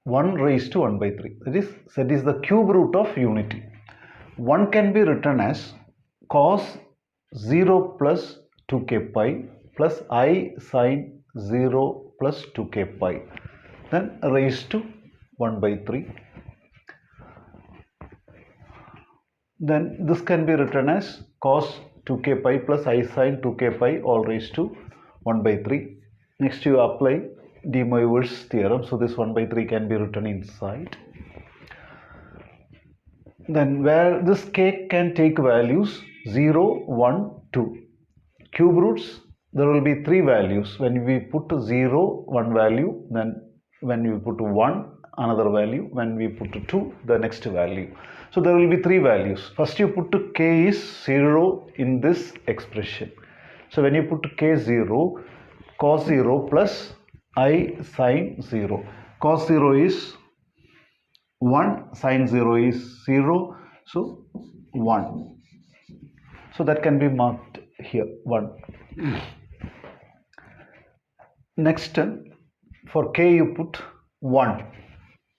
1 raised to 1 by 3. That is, z is the cube root of unity. 1 can be written as cos 0 plus 2k pi plus I sine 0 plus 2k pi, then raised to 1 by 3. Then this can be written as cos 2k pi plus I sine 2k pi all raised to 1 by 3. Next you apply de Moivre's theorem, so this 1 by 3 can be written inside. Then where this k can take values 0, 1, 2. Cube roots, there will be 3 values. When we put 0, 1 value, then when we put 1, another value. When we put 2, the next value. So there will be 3 values. First you put k is 0 in this expression. So when you put k 0, cos 0 plus I sine 0. Cos 0 is 1, sine 0 is 0, so 1. So that can be marked here, 1. Next, for k you put 1.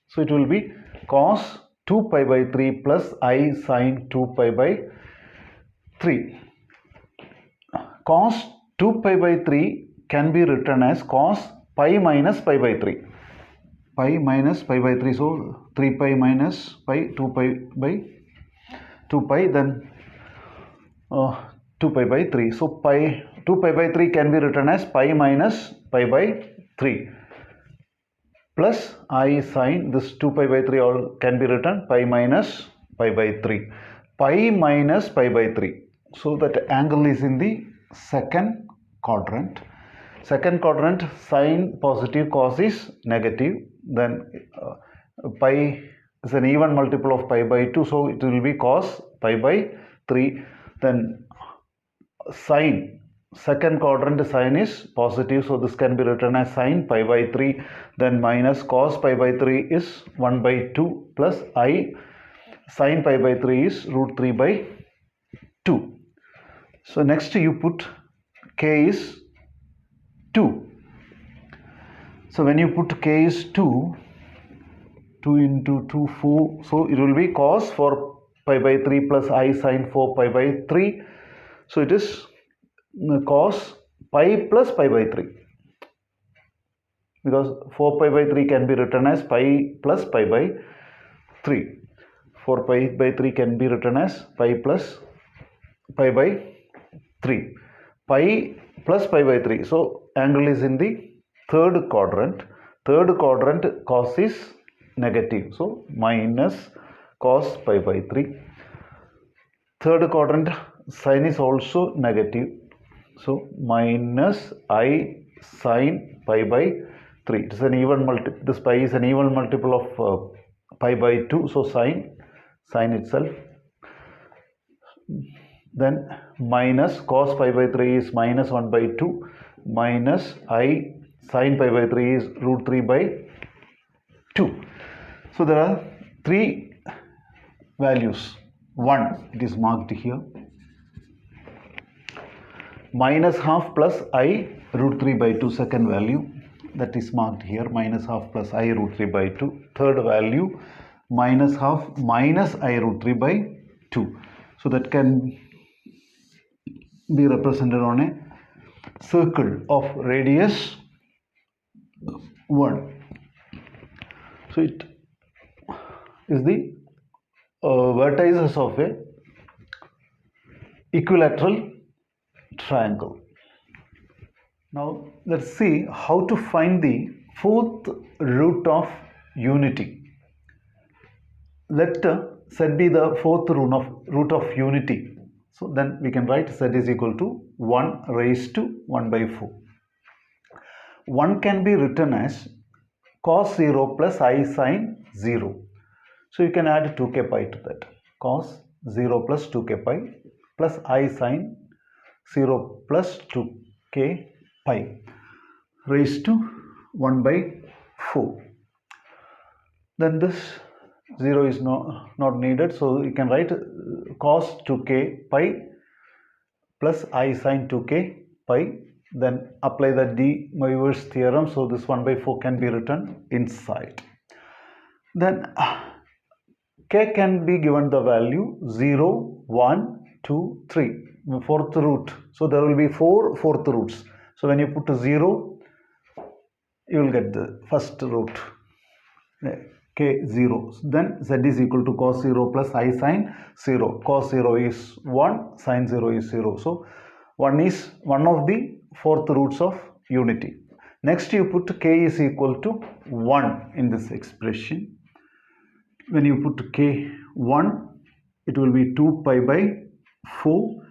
So it will be cos 2 pi by 3 plus I sine 2 pi by 3. Cos 2 pi by 3 can be written as cos pi minus pi by 3. Pi minus pi by 3, so 3 pi minus pi, 2 pi by 2 pi, then 2 pi by 3. So 2 pi by 3 can be written as pi minus pi by 3 plus I sine, this 2 pi by 3 all can be written pi minus pi by 3. Pi minus pi by 3. So that angle is in the second quadrant. Second quadrant, sine positive, cos is negative. Then pi is an even multiple of pi by 2, so it will be cos pi by 3. Then sine, second quadrant sine is positive, so this can be written as sine pi by 3. Then minus cos pi by 3 is 1 by 2 plus I sine pi by 3 is root 3 by 2. So next you put k is 2. So when you put k is 2, 2 into 2, 4. So it will be cos 4 pi by 3 plus I sine 4 pi by 3. So it is cos pi plus pi by 3. Because 4 pi by 3 can be written as pi plus pi by 3. 4 pi by 3 can be written as pi plus pi by 3. Pi plus pi by 3. So angle is in the third quadrant. Third quadrant cos is negative. So minus cos pi by 3. Third quadrant sine is also negative. So minus I sine pi by 3. It is an even multiple. This pi is an even multiple of pi by 2. So sine itself. Then minus cos pi by 3 is minus 1 by 2 minus I sine pi by 3 is root 3 by 2. So there are 3 values. 1, it is marked here. Minus half plus I root 3 by 2, second value, that is marked here, minus half plus I root 3 by 2. Third value, minus half minus I root 3 by 2. So that can be represented on a circle of radius 1. So it is the vertices of a equilateral triangle. Now let's see how to find the fourth root of unity. Let z be the fourth root of unity. So then we can write z is equal to 1 raised to 1 by 4. 1 can be written as cos 0 plus I sine 0. So you can add 2k pi to that. Cos 0 plus 2k pi plus I sine 0 plus 2k pi raised to 1 by 4. Then this 0 is not needed, so you can write cos 2k pi plus I sine 2k pi, then apply the de Moivre's theorem, so this 1 by 4 can be written inside. Then k can be given the value 0, 1, 2, 3, fourth root. So there will be 4 fourth roots. So when you put 0, you will get the first root, k 0. Then z is equal to cos 0 plus I sin 0. Cos 0 is 1, sin 0 is 0. So 1 is one of the fourth roots of unity. Next you put k is equal to 1 in this expression. When you put k1, it will be 2 pi by 4.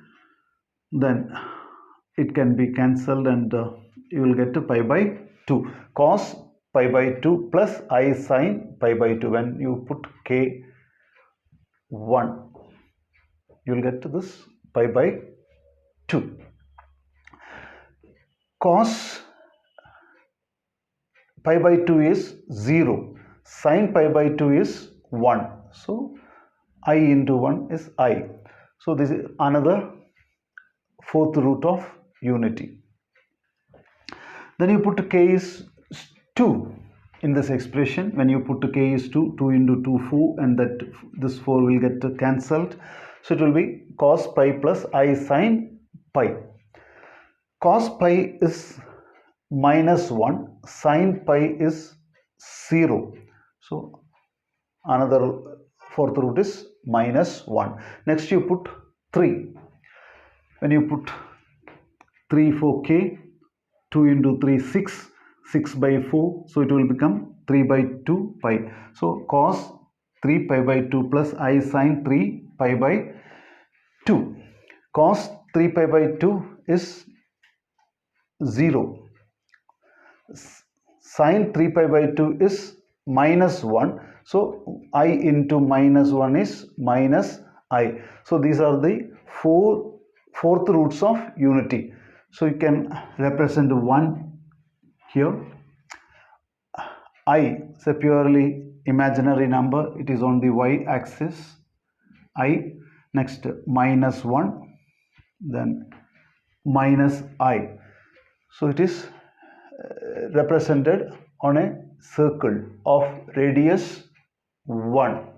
Then it can be cancelled and you will get pi by 2. Cos pi by 2 plus I sin pi by 2. When you put k1, you will get this pi by 2. Cos pi by 2 is 0. Sin pi by 2 is 1. So I into 1 is I. So this is another fourth root of unity. Then you put k is 2 in this expression. When you put k is 2, 2 into 2, 4, and that this 4 will get cancelled. So it will be cos pi plus I sin pi. Cos pi is minus 1, sin pi is 0. So another fourth root is minus 1. Next you put 3. When you put 3 for k, 2 into 3, 6, 6 by 4, so it will become 3 by 2 pi. So cos 3 pi by 2 plus I sin 3 pi by 2. Cos 3 pi by 2 is 0. Sin 3 pi by 2 is minus 1. So I into minus 1 is minus I. So these are the fourth roots of unity. So you can represent 1 here. I is a purely imaginary number. It is on the y-axis. I. Next minus 1. Then minus I. So it is represented on a circle of radius 1.